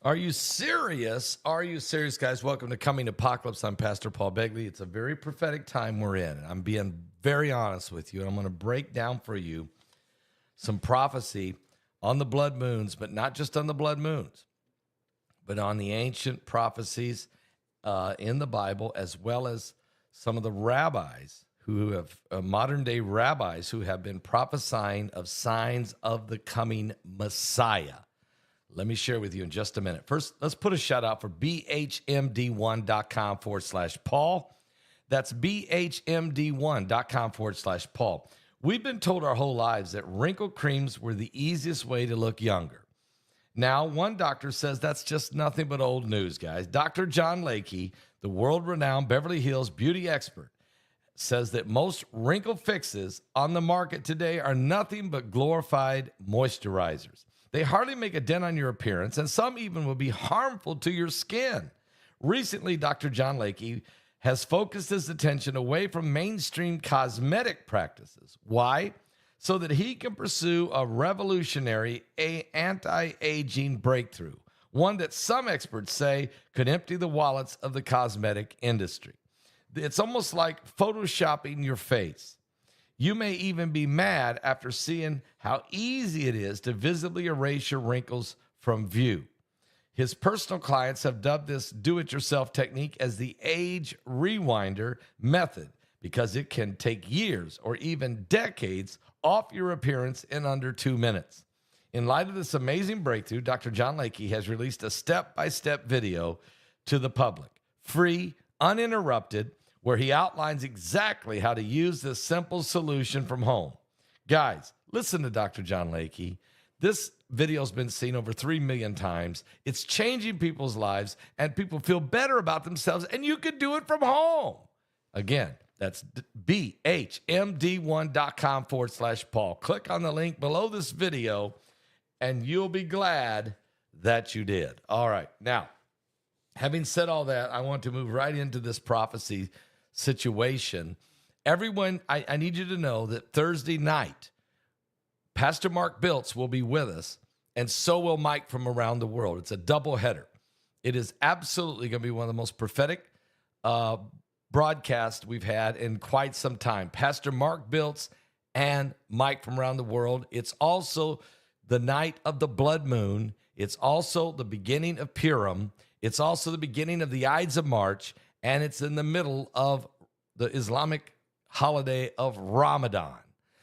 Are you serious? Are you serious, guys? Welcome to Coming Apocalypse. I'm Pastor Paul Begley. It's a very prophetic time we're in. I'm being very honest with you, and I'm going to break down for you some prophecy on the blood moons, but not just on the blood moons, but on the ancient prophecies in the Bible, as well as some of the rabbis who have, modern-day rabbis who have been prophesying of signs of the coming Messiah. Let me share with you in just a minute. First, let's put a shout out for bhmd1.com/Paul. That's bhmd1.com/Paul. We've been told our whole lives that wrinkle creams were the easiest way to look younger. Now, one doctor says that's just nothing but old news, guys. Dr. John Lakey, the world-renowned Beverly Hills beauty expert, says that most wrinkle fixes on the market today are nothing but glorified moisturizers. They hardly make a dent on your appearance, and some even will be harmful to your skin. Recently, Dr. John Lakey has focused his attention away from mainstream cosmetic practices. Why? So that he can pursue a revolutionary anti-aging breakthrough, one that some experts say could empty the wallets of the cosmetic industry. It's almost like photoshopping your face. You may even be mad after seeing how easy it is to visibly erase your wrinkles from view. His personal clients have dubbed this do-it-yourself technique as the age rewinder method because it can take years or even decades off your appearance in under 2 minutes. In light of this amazing breakthrough, Dr. John Lakey has released a step-by-step video to the public, free, uninterrupted, where he outlines exactly how to use this simple solution from home. Guys, listen to Dr. John Lakey. This video's been seen over 3 million times. It's changing people's lives, and people feel better about themselves, and you can do it from home. Again, that's bhmd1.com/Paul. Click on the link below this video, and you'll be glad that you did. All right. Now, having said all that, I want to move right into this prophecy situation. Everyone, I need you to know that Thursday night, Pastor Mark Biltz will be with us, and so will Mike from around the world. It's a doubleheader. It is absolutely going to be one of the most prophetic broadcasts we've had in quite some time. Pastor Mark Biltz and Mike from around the world. It's also the night of the blood moon. It's also the beginning of Purim. It's also the beginning of the Ides of March, and it's in the middle of the Islamic holiday of Ramadan.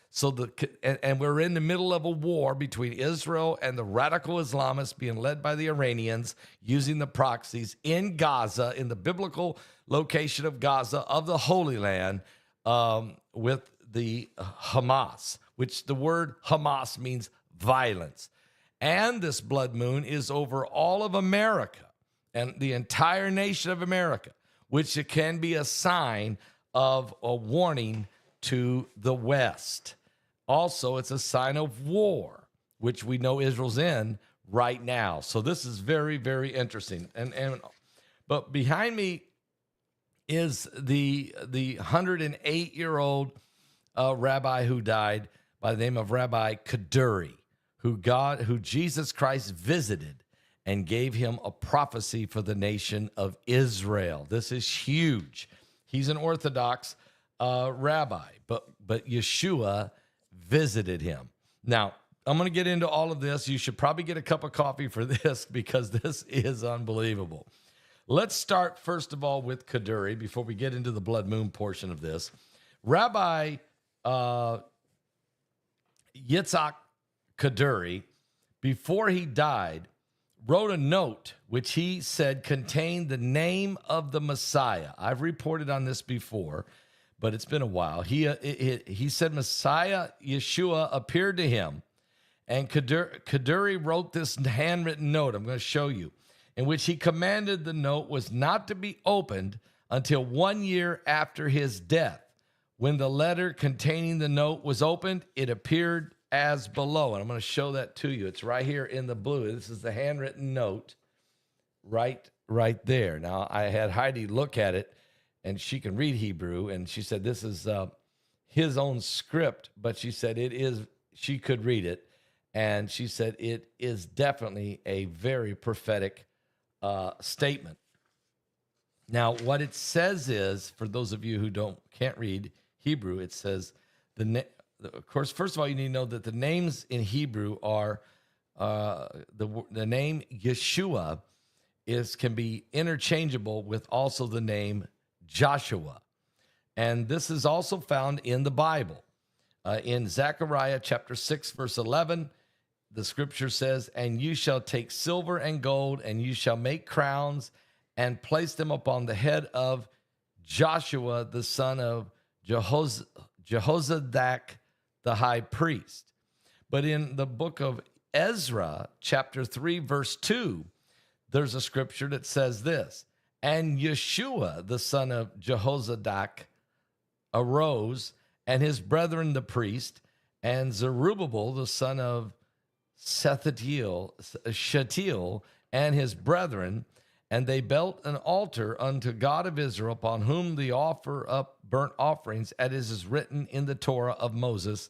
So and we're in the middle of a war between Israel and the radical Islamists being led by the Iranians using the proxies in Gaza, in the biblical location of Gaza, of the Holy Land, with the Hamas, which the word Hamas means violence. And this blood moon is over all of America and the entire nation of America, which it can be a sign of a warning to the West. Also, it's a sign of war, which we know Israel's in right now. So this is very, very interesting. But behind me is the 108-year-old rabbi who died by the name of Rabbi Kaduri, who Jesus Christ visited and gave him a prophecy for the nation of Israel. This is huge. He's an Orthodox rabbi, but Yeshua visited him. Now, I'm going to get into all of this. You should probably get a cup of coffee for this because this is unbelievable. Let's start, first of all, with Kaduri before we get into the blood moon portion of this. Rabbi Yitzhak Kaduri, before he died, wrote a note which he said contained the name of the Messiah. I've reported on this before, but it's been a while. He said Messiah Yeshua appeared to him, and Kaduri wrote this handwritten note. I'm going to show you, in which he commanded the note was not to be opened until 1 year after his death. When the letter containing the note was opened, it appeared as below. And I'm going to show that to you. It's right here in the blue. This is the handwritten note right there. Now, I had Heidi look at it, and she can read Hebrew, and she said this is his own script, but she said she could read it. And she said it is definitely a very prophetic statement. Now, what it says is, for those of you who can't read Hebrew, it says of course, first of all, you need to know that the names in Hebrew are the name Yeshua can be interchangeable with also the name Joshua. And this is also found in the Bible. In Zechariah chapter 6, verse 11, the scripture says, "And you shall take silver and gold, and you shall make crowns, and place them upon the head of Joshua, the son of Jehozadak, the high priest." But in the book of Ezra, chapter 3, verse 2, there's a scripture that says this, "And Yeshua, the son of Jehozadak, arose, and his brethren the priest, and Zerubbabel, the son of Shealtiel, and his brethren, and they built an altar unto God of Israel, upon whom they offer up burnt offerings, as is written in the Torah of Moses,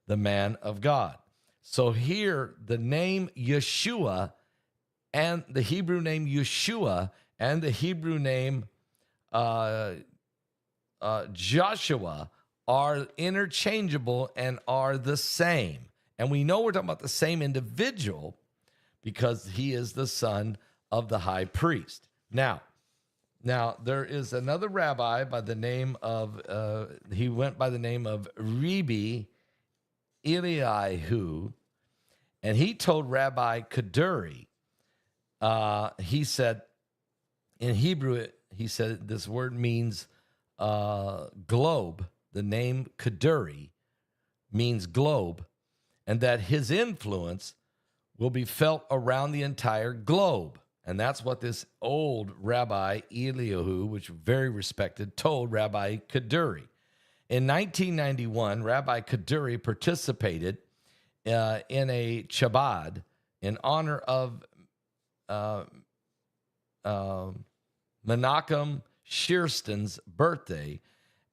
the man of God." So here, the name Yeshua and the Hebrew name Yeshua and the Hebrew name Joshua are interchangeable and are the same. And we know we're talking about the same individual because he is the son of the high priest. Now there is another rabbi by the name of, he went by the name of Rabbi Eliyahu, and he told Rabbi Kaduri, he said, in Hebrew, he said this word means globe. The name Kaduri means globe, and that his influence will be felt around the entire globe. And that's what this old Rabbi Eliyahu, which was very respected, told Rabbi Kaduri. In 1991, Rabbi Kaduri participated in a Chabad in honor of Menachem Shearston's birthday,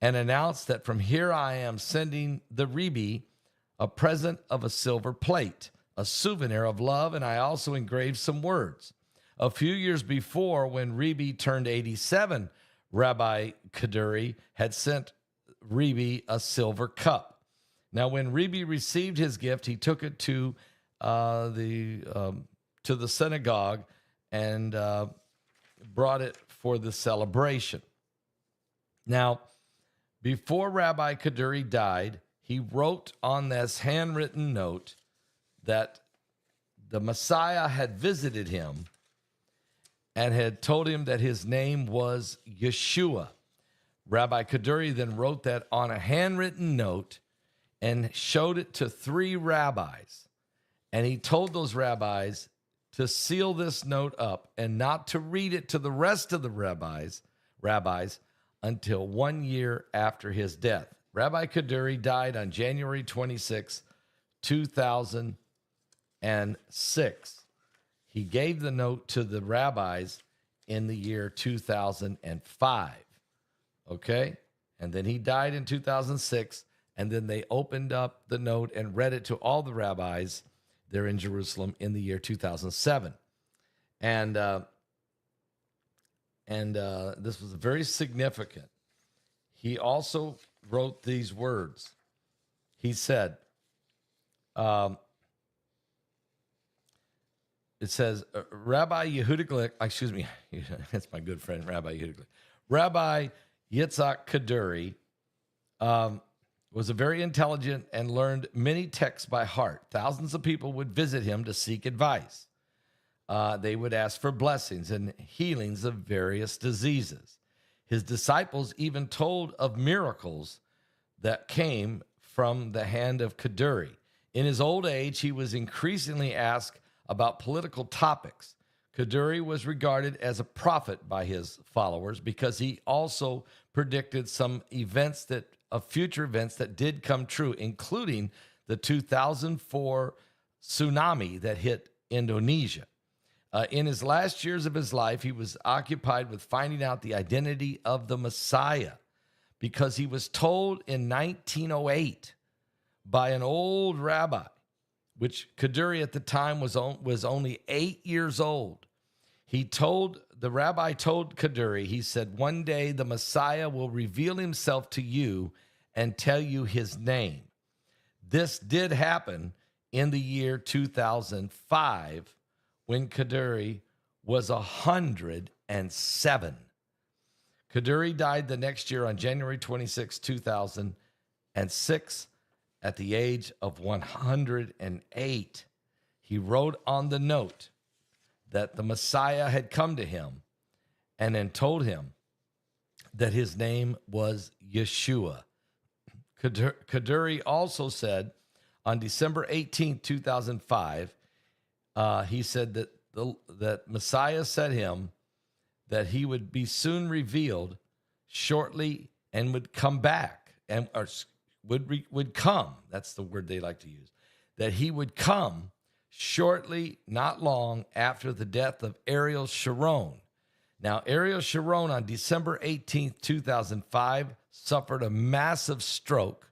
and announced that from here I am sending the Rebbe a present of a silver plate, a souvenir of love, and I also engraved some words. A few years before, when Rebbe turned 87, Rabbi Kaduri had sent Rebbe a silver cup. Now, when Rebbe received his gift, he took it to the synagogue and brought it for the celebration. Now, before Rabbi Kaduri died, he wrote on this handwritten note that the Messiah had visited him and had told him that his name was Yeshua. Rabbi Kaduri then wrote that on a handwritten note and showed it to 3 rabbis. And he told those rabbis to seal this note up and not to read it to the rest of the rabbis until 1 year after his death. Rabbi Kaduri died on January 26, 2006. He gave the note to the rabbis in the year 2005. Okay? And then he died in 2006, and then they opened up the note and read it to all the rabbis there in Jerusalem in the year 2007. And this was very significant. He also wrote these words. He said, it says, Rabbi Yehuda Glick, excuse me, that's my good friend, Rabbi Yehuda Glick. Rabbi Yitzhak Kaduri was a very intelligent and learned many texts by heart. Thousands of people would visit him to seek advice. They would ask for blessings and healings of various diseases. His disciples even told of miracles that came from the hand of Kaduri. In his old age, he was increasingly asked about political topics. Kaduri was regarded as a prophet by his followers because he also predicted some future events that did come true, including the 2004 tsunami that hit Indonesia. In his last years of his life, he was occupied with finding out the identity of the Messiah because he was told in 1908 by an old rabbi which Kaduri at the time was only 8 years old. The rabbi told Kaduri, he said, one day the Messiah will reveal himself to you and tell you his name. This did happen in the year 2005 when Kaduri was 107. Kaduri died the next year on January 26, 2006 at the age of 108. He wrote on the note that the Messiah had come to him and then told him that his name was Yeshua. Kaduri also said on December 18, 2005, he said that Messiah said him that he would be soon revealed shortly and would come back and would come. That's the word they like to use. That he would come shortly, not long after the death of Ariel Sharon. Now, Ariel Sharon on December 18th, 2005, suffered a massive stroke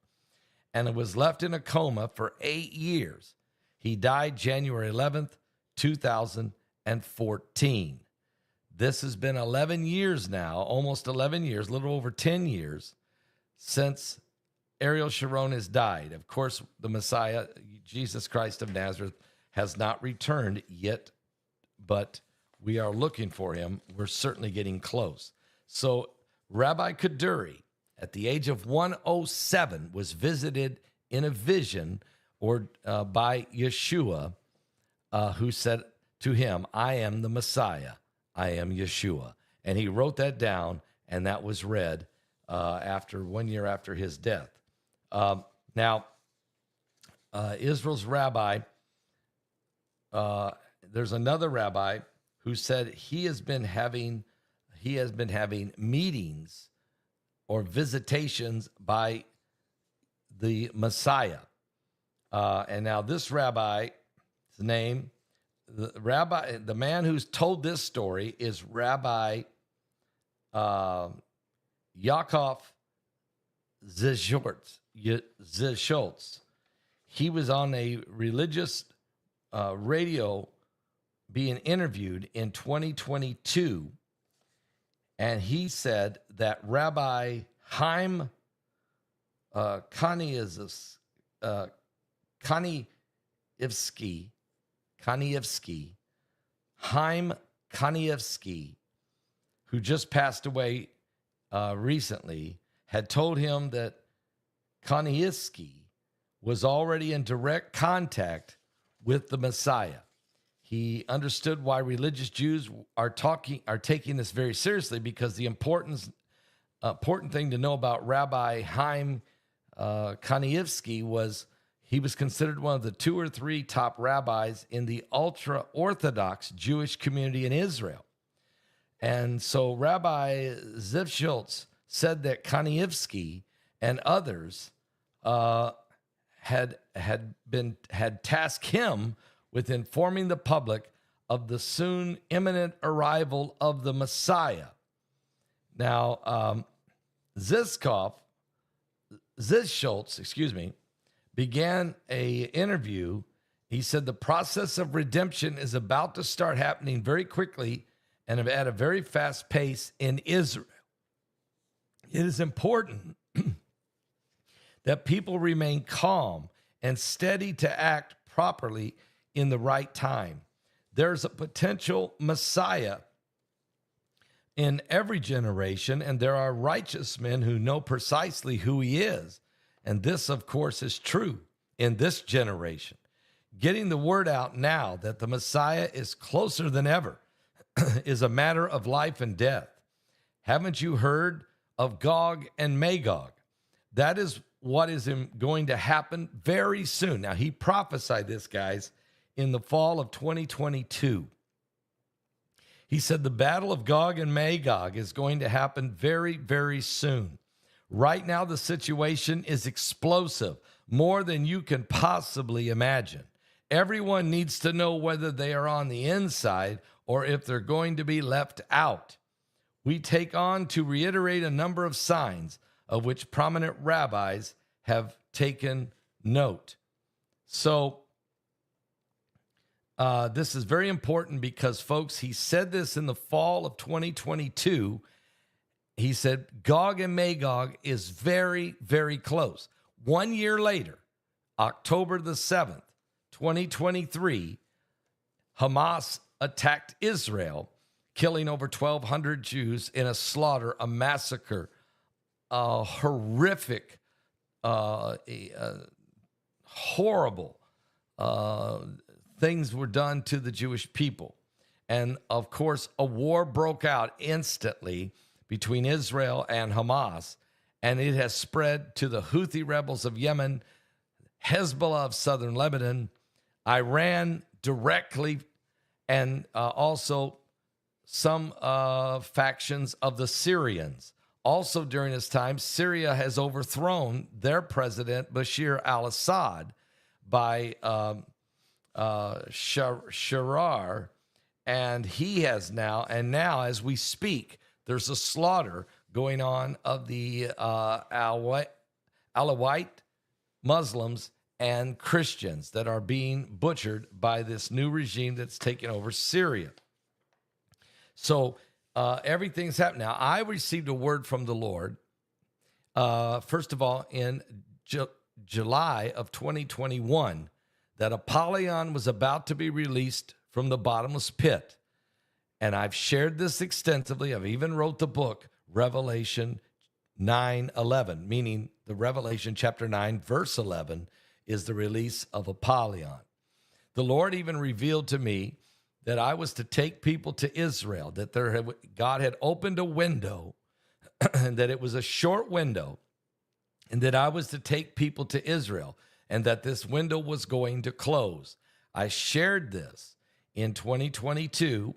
and was left in a coma for 8 years. He died January 11th, 2014. This has been 11 years now, almost 11 years, a little over 10 years since Ariel Sharon has died. Of course, the Messiah, Jesus Christ of Nazareth, has not returned yet, but we are looking for him. We're certainly getting close. So Rabbi Kaduri, at the age of 107, was visited in a vision by Yeshua, who said to him, I am the Messiah. I am Yeshua. And he wrote that down, and that was read after 1 year after his death. Now, Israel's rabbi, there's another rabbi who said he has been having meetings or visitations by the Messiah. And now this rabbi's name, the man who's told this story is Rabbi Yaakov Zishultz. He was on a religious radio being interviewed in 2022, and he said that Rabbi Haim Kanievsky, Haim Kanievsky, who just passed away recently, had told him that Kanievsky was already in direct contact with the Messiah. He understood why religious Jews are taking this very seriously, because the important thing to know about Rabbi Haim Kanievsky was he was considered one of the 2 or 3 top rabbis in the ultra-Orthodox Jewish community in Israel. And so Rabbi Zivschultz said that Kanievsky and others had tasked him with informing the public of the soon imminent arrival of the Messiah. Now, Zishultz, began an interview. He said the process of redemption is about to start happening very quickly and at a very fast pace in Israel. It is important that people remain calm and steady to act properly in the right time. There's a potential Messiah in every generation, and there are righteous men who know precisely who he is. And this, of course, is true in this generation. Getting the word out now that the Messiah is closer than ever is a matter of life and death. Haven't you heard of Gog and Magog? That is what is going to happen very soon. Now, he prophesied this, guys, in the fall of 2022. He said the battle of Gog and Magog is going to happen very, very soon. Right now, the situation is explosive, more than you can possibly imagine. Everyone needs to know whether they are on the inside or if they're going to be left out. We take on to reiterate a number of signs of which prominent rabbis have taken note. So This is very important because, folks, he said this in the fall of 2022. He said Gog and Magog is very, very close. 1 year later, October the 7th, 2023, Hamas attacked Israel, killing over 1,200 Jews in a slaughter, a massacre, a horrific, horrible things were done to the Jewish people. And, of course, a war broke out instantly between Israel and Hamas, and it has spread to the Houthi rebels of Yemen, Hezbollah of southern Lebanon, Iran directly, and also some factions of the Syrians. Also during this time, Syria has overthrown their president, Bashir al-Assad, by Sharar, and he has now, as we speak, there's a slaughter going on of the Alawite Muslims and Christians that are being butchered by this new regime that's taken over Syria. So everything's happening. Now, I received a word from the Lord, first of all, in July of 2021, that Apollyon was about to be released from the bottomless pit. And I've shared this extensively. I've even wrote the book, Revelation 9:11, meaning the Revelation chapter 9, verse 11, is the release of Apollyon. The Lord even revealed to me that I was to take people to Israel, that God had opened a window, and that it was a short window, and that I was to take people to Israel, and that this window was going to close. I shared this in 2022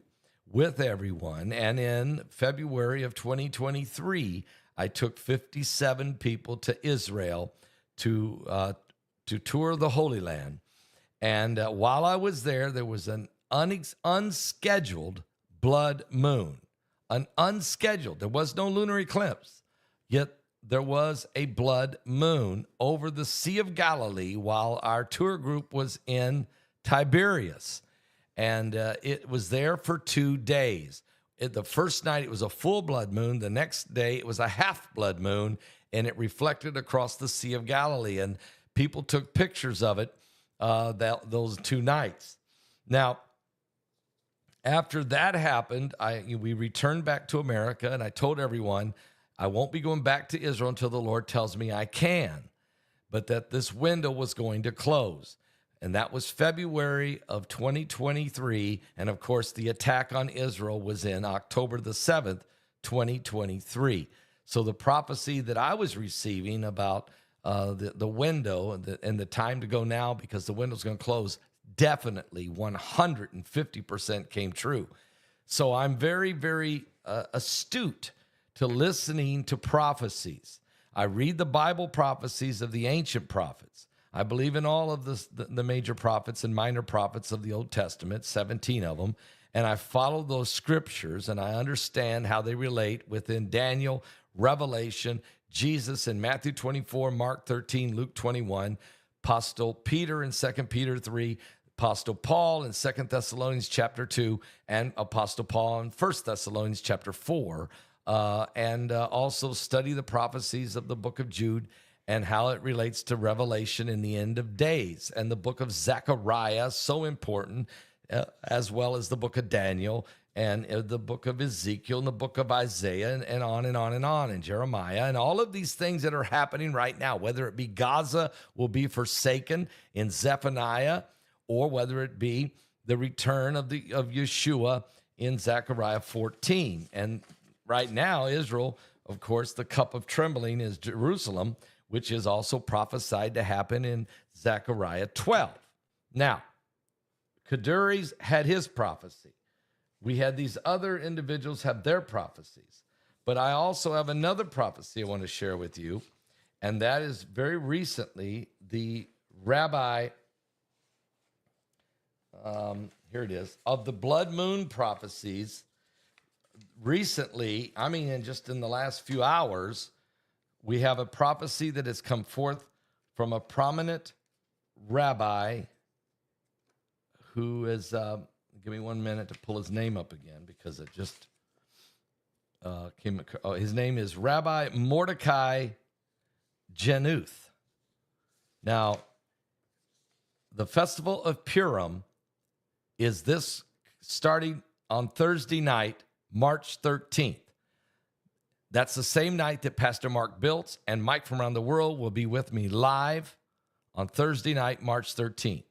with everyone, and in February of 2023, I took 57 people to Israel to tour the Holy Land. And while I was there, there was an unscheduled blood moon. An unscheduled. There was no lunar eclipse, yet there was a blood moon over the Sea of Galilee while our tour group was in Tiberias. And it was there for 2 days. The first night, it was a full blood moon. The next day, it was a half blood moon, and it reflected across the Sea of Galilee. And people took pictures of it those 2 nighs. Now, after that happened, we returned back to America, and I told everyone, I won't be going back to Israel until the Lord tells me I can, but that this window was going to close. And that was February of 2023. And of course, the attack on Israel was in October the 7th, 2023. So the prophecy that I was receiving about the window and the time to go now because the window's going to close definitely 150% came true. So I'm very, very astute to listening to prophecies. I read the Bible prophecies of the ancient prophets. I believe in all of the major prophets and minor prophets of the Old Testament, 17 of them, and I follow those scriptures, and I understand how they relate within Daniel, Revelation, Jesus in Matthew 24, Mark 13, Luke 21, Apostle Peter in 2 Peter 3, Apostle Paul in 2 Thessalonians chapter 2, and Apostle Paul in 1 Thessalonians chapter 4, and also study the prophecies of the book of Jude and how it relates to Revelation in the end of days, and the book of Zechariah, so important, as well as the book of Daniel, and the book of Ezekiel, and the book of Isaiah, and on and on and on, and Jeremiah, and all of these things that are happening right now, whether it be Gaza will be forsaken in Zephaniah, or whether it be the return of Yeshua in Zechariah 14. And right now, Israel, of course, the cup of trembling is Jerusalem, which is also prophesied to happen in Zechariah 12. Now, Kaduri's had his prophecy. We had these other individuals have their prophecies. But I also have another prophecy I want to share with you, and that is very recently the rabbi, here it is, of the blood moon prophecies. Recently, just in the last few hours, we have a prophecy that has come forth from a prominent rabbi who is, give me 1 minute to pull his name up again because it just came. His name is Rabbi Mordecai Jenuth. Now, the Festival of Purim is this starting on Thursday night, March 13th. That's the same night that Pastor Mark Biltz and Mike from around the world will be with me live on Thursday night, March 13th.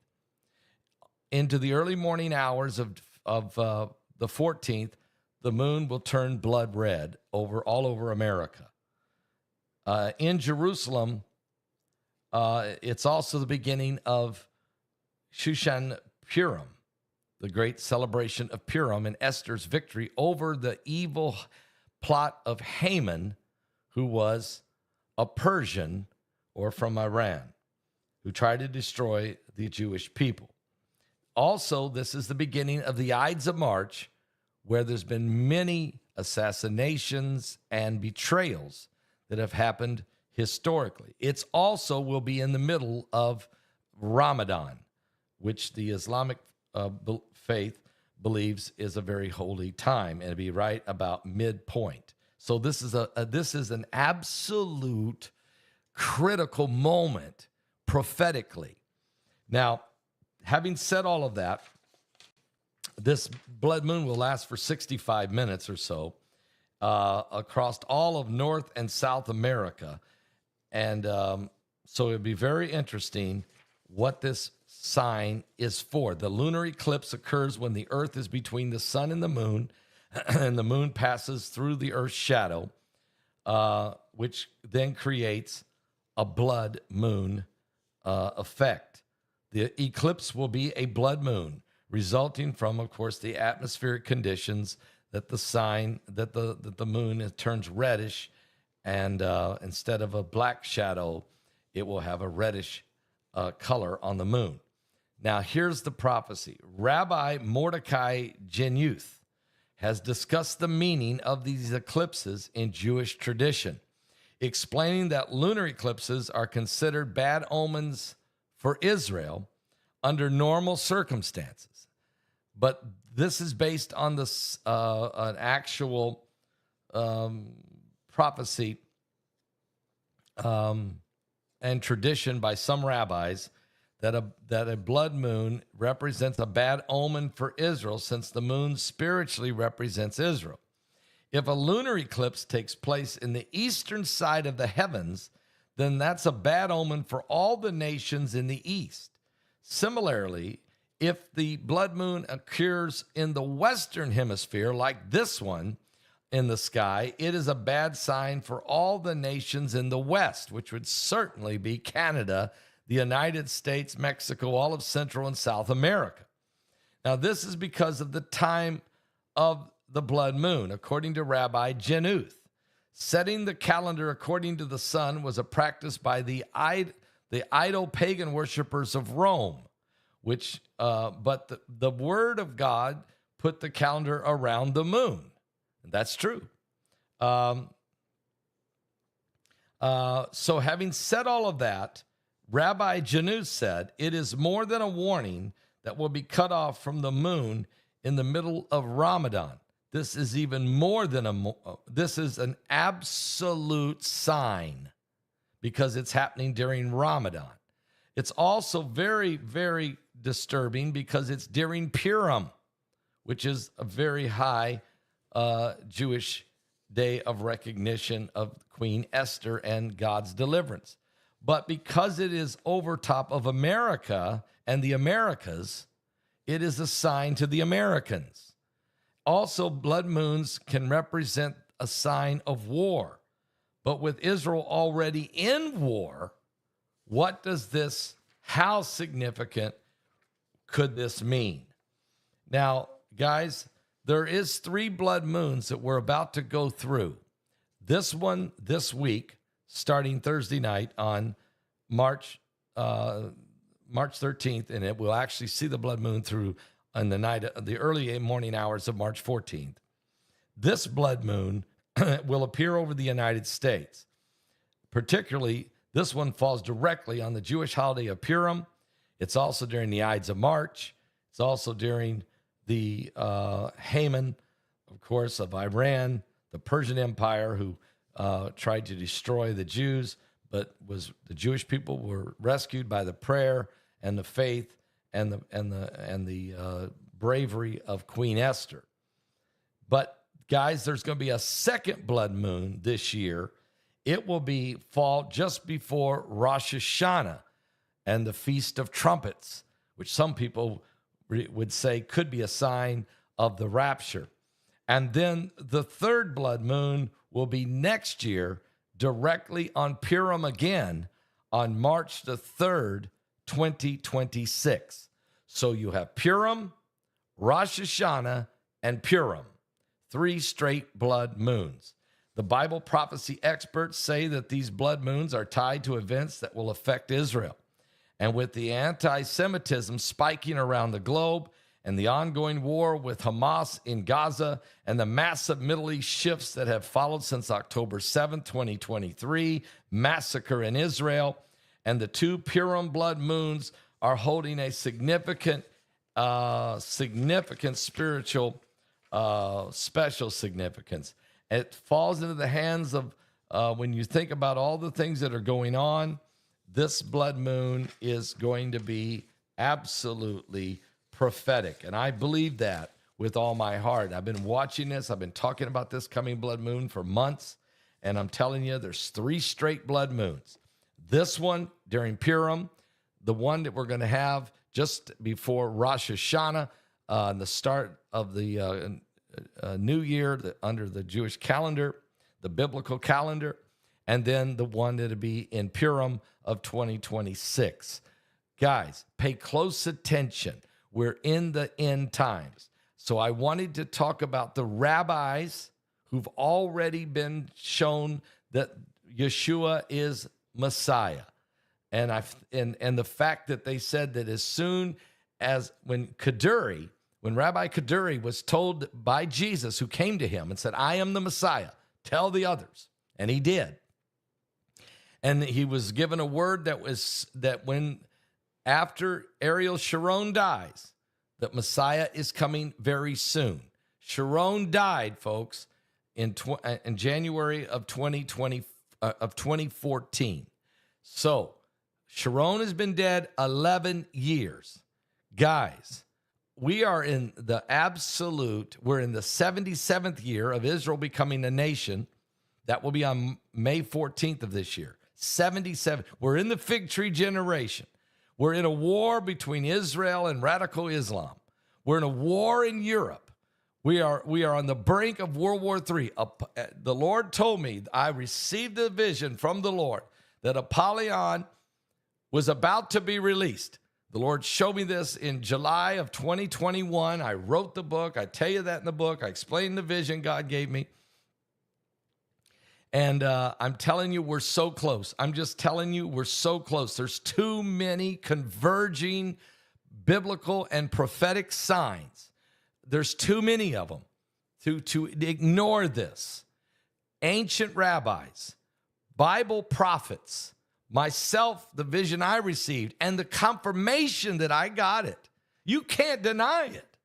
Into the early morning hours of the 14th, the moon will turn blood red all over America. In Jerusalem, it's also the beginning of Shushan Purim, the great celebration of Purim and Esther's victory over the evil plot of Haman, who was a Persian or from Iran, who tried to destroy the Jewish people. Also, this is the beginning of the Ides of March, where there's been many assassinations and betrayals that have happened historically. It's also will be in the middle of Ramadan, which the Islamic faith believes is a very holy time, and it'll be right about midpoint. So this is an absolute critical moment prophetically. Now, having said all of that, this blood moon will last for 65 minutes or so across all of North and South America. And so it'd be very interesting what this sign is for. The lunar eclipse occurs when the earth is between the sun and the moon passes through the earth's shadow, which then creates a blood moon effect. The eclipse will be a blood moon, resulting from, of course, the atmospheric conditions that the moon turns reddish, and instead of a black shadow, it will have a reddish color on the moon. Now, here's the prophecy. Rabbi Mordecai Jenuth has discussed the meaning of these eclipses in Jewish tradition, explaining that lunar eclipses are considered bad omens for Israel under normal circumstances. But this is based on an actual prophecy and tradition by some rabbis that a blood moon represents a bad omen for Israel, since the moon spiritually represents Israel. If a lunar eclipse takes place in the eastern side of the heavens, then that's a bad omen for all the nations in the east. Similarly, if the blood moon occurs in the western hemisphere, like this one in the sky, it is a bad sign for all the nations in the west, which would certainly be Canada, the United States, Mexico, all of Central and South America. Now, this is because of the time of the blood moon, according to Rabbi Jenuth. Setting the calendar according to the sun was a practice by the idol pagan worshipers of Rome, but the word of God put the calendar around the moon. That's true. So having said all of that, Rabbi Jenuth said, it is more than a warning that will be cut off from the moon in the middle of Ramadan. This is even more than this is an absolute sign, because it's happening during Ramadan. It's also very, very disturbing because it's during Purim, which is a very high Jewish day of recognition of Queen Esther and God's deliverance. But because it is over top of America and the Americas, it is a sign to the Americans. Also, blood moons can represent a sign of war. But with Israel already in war, how significant could this mean? Now, guys, there is 3 blood moons that we're about to go through. This one this week, starting Thursday night on March 13th, and it will actually see the blood moon through on the early morning hours of March 14th. This blood moon will appear over the United States. Particularly, this one falls directly on the Jewish holiday of Purim. It's also during the Ides of March. It's also during the Haman, of course, of Iran, the Persian Empire, who tried to destroy the Jews, but the Jewish people were rescued by the prayer and the faith and the bravery of Queen Esther. But guys, there's going to be a second blood moon this year. It will fall just before Rosh Hashanah and the Feast of Trumpets, which some people would say could be a sign of the rapture. And then the third blood moon will be next year, directly on Purim again, on March the 3rd, 2026. So you have Purim, Rosh Hashanah, and Purim, 3 straight blood moons. The Bible prophecy experts say that these blood moons are tied to events that will affect Israel. And with the anti-Semitism spiking around the globe and the ongoing war with Hamas in Gaza and the massive Middle East shifts that have followed since October 7th, 2023, massacre in Israel, and the 2 Purim blood moons are holding a significant spiritual, special significance. It falls into the hands of, when you think about all the things that are going on, this blood moon is going to be absolutely prophetic. And I believe that with all my heart. I've been watching this. I've been talking about this coming blood moon for months. And I'm telling you, there's 3 straight blood moons. This one during Purim, the one that we're going to have just before Rosh Hashanah, the start of the new year under the Jewish calendar, the biblical calendar, and then the one that'll be in Purim of 2026. Guys, pay close attention. We're in the end times. So I wanted to talk about the rabbis who've already been shown that Yeshua is Messiah. And the fact that they said that as soon as when Rabbi Kaduri was told by Jesus, who came to him and said, I am the Messiah, tell the others. And he did. And he was given a word that when after Ariel Sharon dies, that Messiah is coming very soon. Sharon died, folks, in January of 2014. So Sharon has been dead 11 years. Guys, we're in the 77th year of Israel becoming a nation. That will be on May 14th of this year. 77. We're in the fig tree generation. We're in a war between Israel and radical Islam. We're in a war in Europe. We are on the brink of World War III. The Lord told me, I received the vision from the Lord that Apollyon was about to be released. The Lord showed me this in July of 2021. I wrote the book. I tell you that in the book. I explained the vision God gave me. And I'm telling you, we're so close. I'm just telling you, we're so close. There's too many converging biblical and prophetic signs. There's too many of them to ignore this. Ancient rabbis, Bible prophets, myself, the vision I received, and the confirmation that I got it. You can't deny it.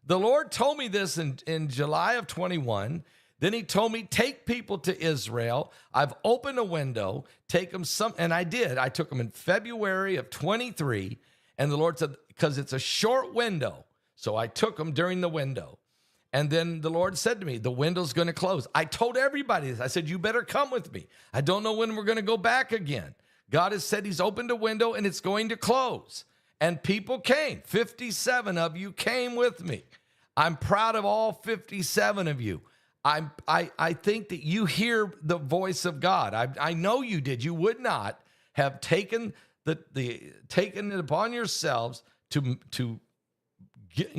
The Lord told me this in July of 21. Then he told me, take people to Israel. I've opened a window, take them and I did. I took them in February of 23, and the Lord said, because it's a short window, so I took them during the window. And then the Lord said to me, the window's going to close. I told everybody this. I said, you better come with me. I don't know when we're going to go back again. God has said he's opened a window, and it's going to close. And people came. 57 of you came with me. I'm proud of all 57 of you. I think that you hear the voice of God. I know you did. You would not have taken taken it upon yourselves to get,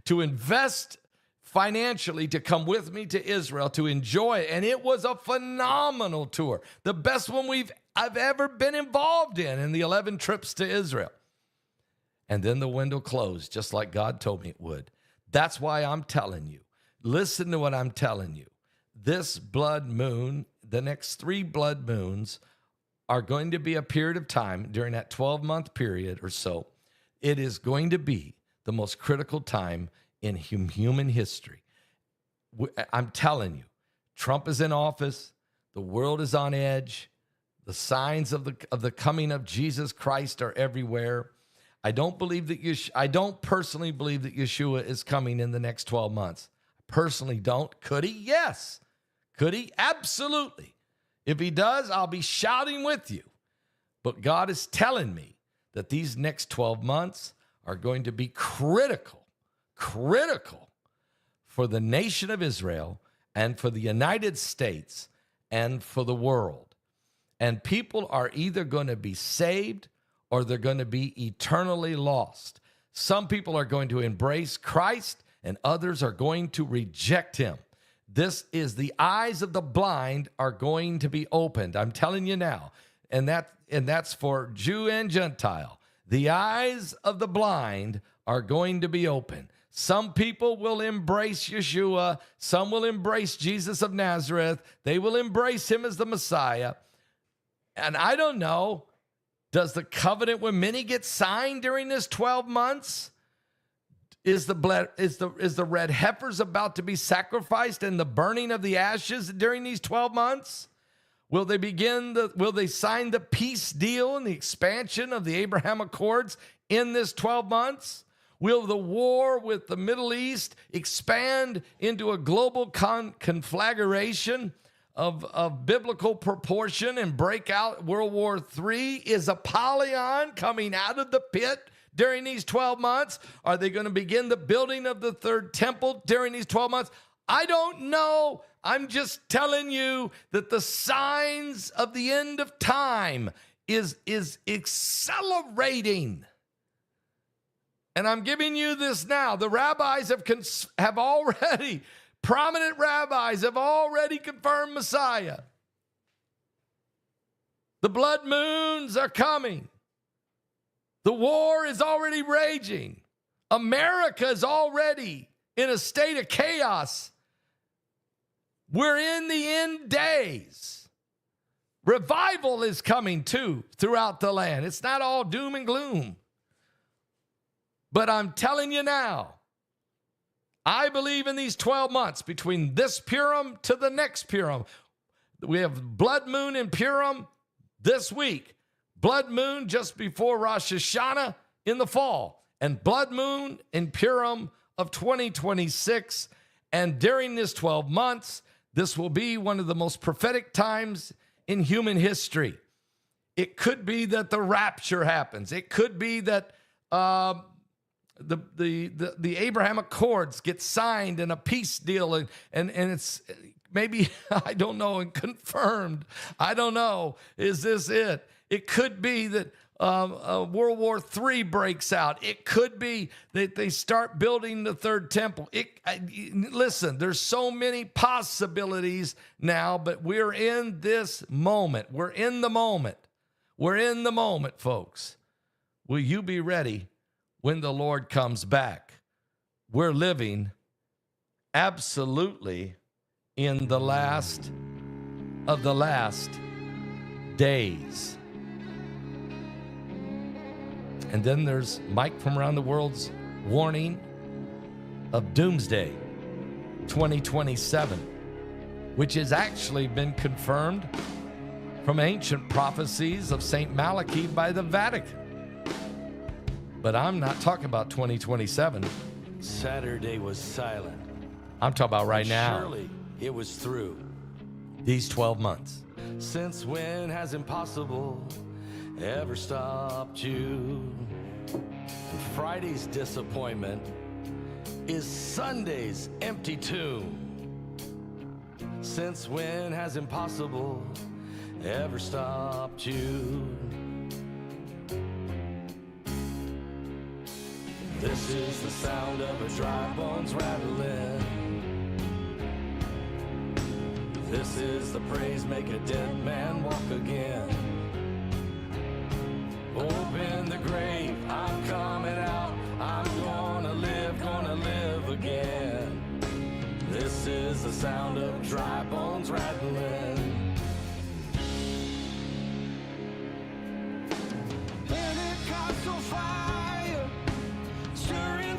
to invest financially to come with me to Israel to enjoy it. And it was a phenomenal tour, the best one I've ever been involved in the 11 trips to Israel. And then the window closed, just like God told me it would. That's why I'm telling you. Listen to what I'm telling you. This blood moon, the next 3 blood moons, are going to be a period of time during that 12-month period or so. It is going to be the most critical time in human history. I'm telling you, Trump is in office. The world is on edge. The signs of the coming of Jesus Christ are everywhere. I don't personally believe that Yeshua is coming in the next 12 months. I personally don't. Could he? Yes. Could he? Absolutely. If he does, I'll be shouting with you. But God is telling me that these next 12 months are going to be critical for the nation of Israel and for the United States and for the world. And people are either going to be saved or they're going to be eternally lost. Some people are going to embrace Christ and others are going to reject him. This is the eyes of the blind are going to be opened. I'm telling you now. And that's for Jew and Gentile. The eyes of the blind are going to be open. Some people will embrace Yeshua. Some will embrace Jesus of Nazareth. They will embrace him as the Messiah. And I don't know, does the covenant with many get signed during this 12 months? Is the red heifers about to be sacrificed and the burning of the ashes during these 12 months? Will they sign the peace deal and the expansion of the Abraham Accords in this 12 months? Will the war with the Middle East expand into a global conflagration of biblical proportion and break out World War III? Is Apollyon coming out of the pit during these 12 months? Are they going to begin the building of the third temple during these 12 months? I don't know. I'm just telling you that the signs of the end of time is accelerating. And I'm giving you this now. The rabbis have already, prominent rabbis have already confirmed Messiah. The blood moons are coming. The war is already raging. America is already in a state of chaos. We're in the end days. Revival is coming too throughout the land. It's not all doom and gloom. But I'm telling you now, I believe in these 12 months between this Purim to the next Purim. We have blood moon in Purim this week. Blood moon just before Rosh Hashanah in the fall. And blood moon in Purim of 2026. And during this 12 months, this will be one of the most prophetic times in human history. It could be that the rapture happens. It could be that the Abraham Accords get signed and a peace deal and it's maybe, I don't know, and confirmed. I don't know. Is this it? It could be that World War III breaks out. It could be that they start building the third temple. Listen, there's so many possibilities now, but we're in this moment. We're in the moment. We're in the moment, folks. Will you be ready when the Lord comes back? We're living absolutely in the last of the last days. And then there's Mike from Around the World's warning of Doomsday 2027, which has actually been confirmed from ancient prophecies of St. Malachi by the Vatican. But I'm not talking about 2027. Saturday was silent. I'm talking about right now. Surely it was through. These 12 months. Since when has impossible ever stopped you? And Friday's disappointment is Sunday's empty tomb. Since when has impossible ever stopped you? This is the sound of a dry bones rattling. This is the praise make a dead man walk again. Open the grave, I'm coming out. I'm gonna live again. This is the sound of dry bones rattling. Pentecostal fire, stirring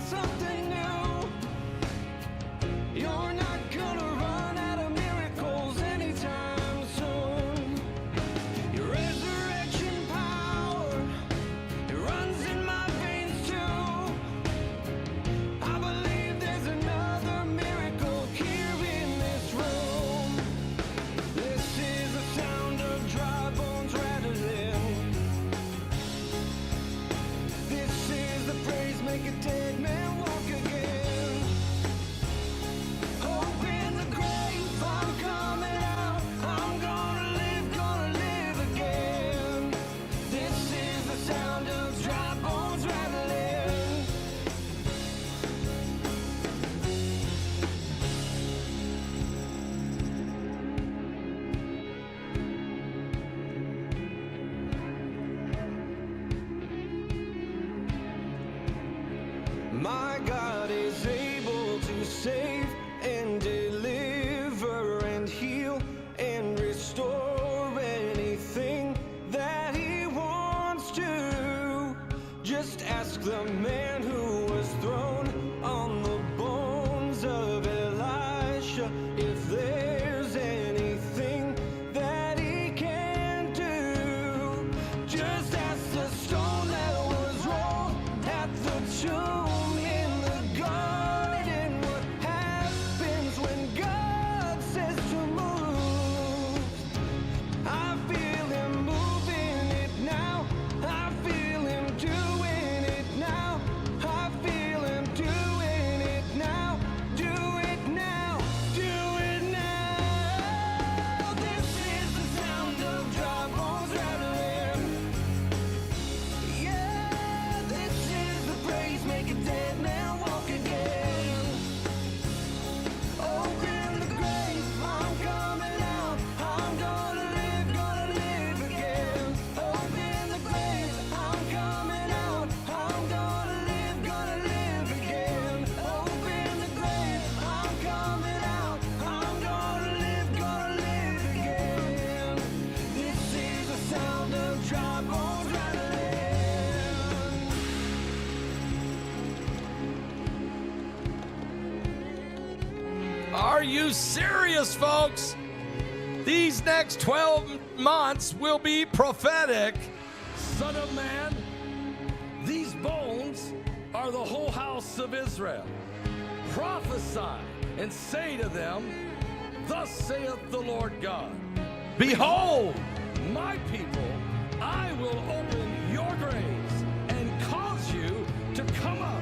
My God is able to save and deliver and heal and restore anything that he wants to. Just ask the man who was thrown on the bones of Elisha if there's anything that he can do. Just ask the stone that was rolled at the tomb in the garden what happens when God says to move. I feel him moving it now. I feel him doing it now. I feel him doing it now. Do it now. Do it now. This is the sound of dry bones rattling. Yeah, this is the praise, make a dead man walk again. Open the grave, I'm coming out. I'm gonna live again. Open the grave, I'm coming out. I'm gonna live again. Open the grave, I'm coming out. I'm gonna live again. This is the sound of dry bones rattling. Are you serious, folks? These next 12 months will be prophetic. Son of man, these bones are the whole house of Israel. Prophesy and say to them, thus saith the Lord God, Behold, my people, I will open your graves and cause you to come up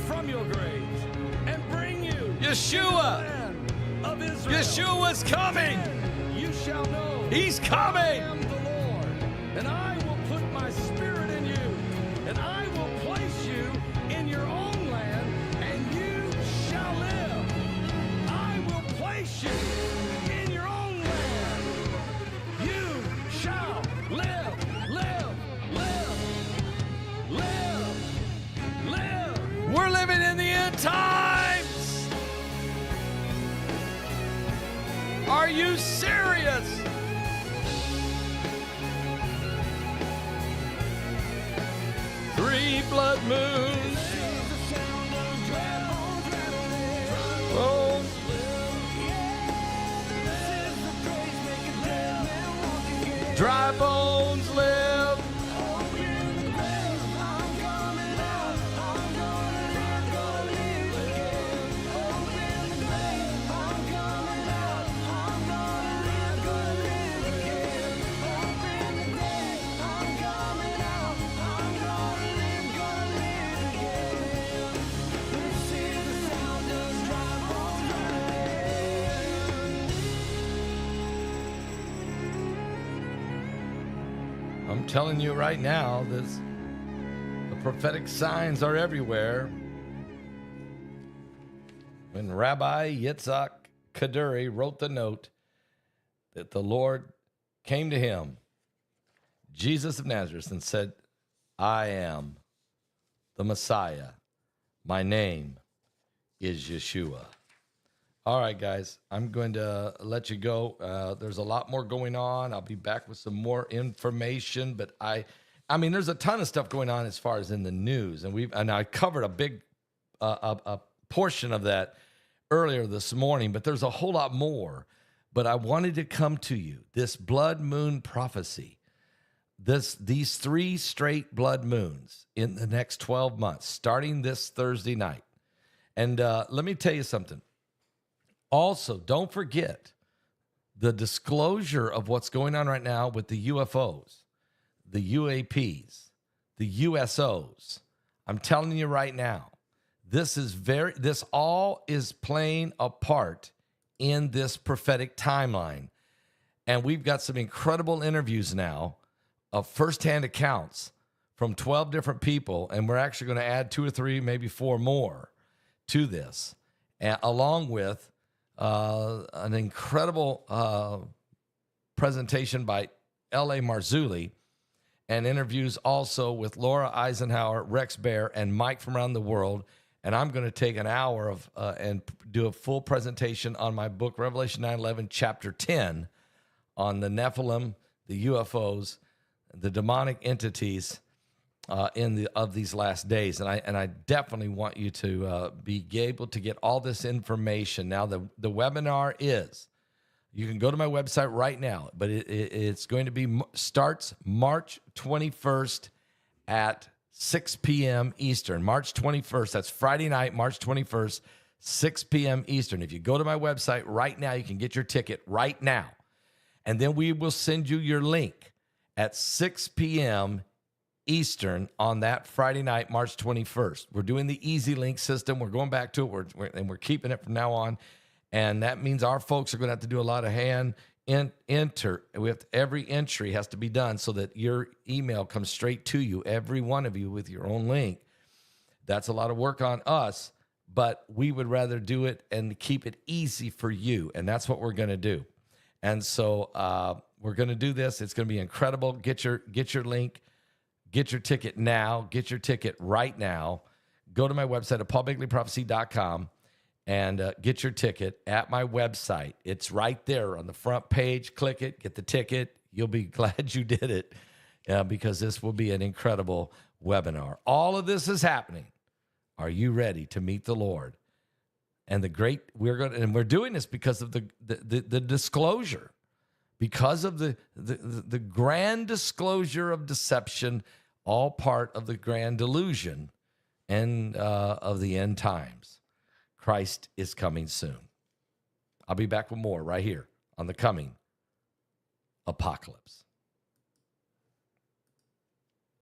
from your graves and bring you to the Yeshua. land of Israel. Yeshua's coming. Then you shall know He's I coming. am the Lord, and I will put my spirit in you, and I will place you in your own land, and you shall live. I will place you in your own land. You shall live, live, live, live, live. We're living in the end times. Are you serious? Three blood moons. Oh, dry bones live. I'm telling you right now, the prophetic signs are everywhere. When Rabbi Kaduri wrote the note that the Lord came to him, Jesus of Nazareth, and said, I am the Messiah. My name is Yeshua. All right, guys, I'm going to let you go. There's a lot more going on. I'll be back with some more information, but I mean, there's a ton of stuff going on as far as in the news, and I covered a big a portion of that earlier this morning, but there's a whole lot more. But I wanted to come to you, this blood moon prophecy, these 3 straight blood moons in the next 12 months, starting this Thursday night. And let me tell you something. Also, don't forget the disclosure of what's going on right now with the UFOs, the UAPs, the USOs. I'm telling you right now, this all is playing a part in this prophetic timeline. And we've got some incredible interviews now of firsthand accounts from 12 different people. And we're actually going to add 2 or 3, maybe 4 more to this, along with an incredible presentation by L.A. Marzulli, and interviews also with Laura Eisenhower, Rex Bear, and Mike from around the world, and I'm going to take an hour of and do a full presentation on my book, Revelation 9:11, chapter 10, on the Nephilim, the UFOs, the demonic entities of these last days. And I definitely want you to be able to get all this information. Now, the webinar you can go to my website right now, but it's going to be starts March 21st at 6 p.m. Eastern. March 21st, that's Friday night, March 21st, 6 p.m. Eastern. If you go to my website right now, you can get your ticket right now. And then we will send you your link at 6 p.m. Eastern on that Friday night, March 21st. We're doing the Easy Link system. We're going back to it, we're keeping it from now on. And that means our folks are going to have to do a lot of hand enter. Every entry has to be done so that your email comes straight to you, every one of you with your own link. That's a lot of work on us, but we would rather do it and keep it easy for you. And that's what we're going to do. And so we're going to do this. It's going to be incredible. Get your link. Get your ticket now. Get your ticket right now. Go to my website at paulbegleyprophecy.com and get your ticket at my website. It's right there on the front page. Click it. Get the ticket. You'll be glad you did it because this will be an incredible webinar. All of this is happening. Are you ready to meet the Lord? And we're doing this because of the disclosure, because of the grand disclosure of deception, all part of the grand delusion and of the end times. Christ is coming soon. I'll be back with more right here on the coming apocalypse.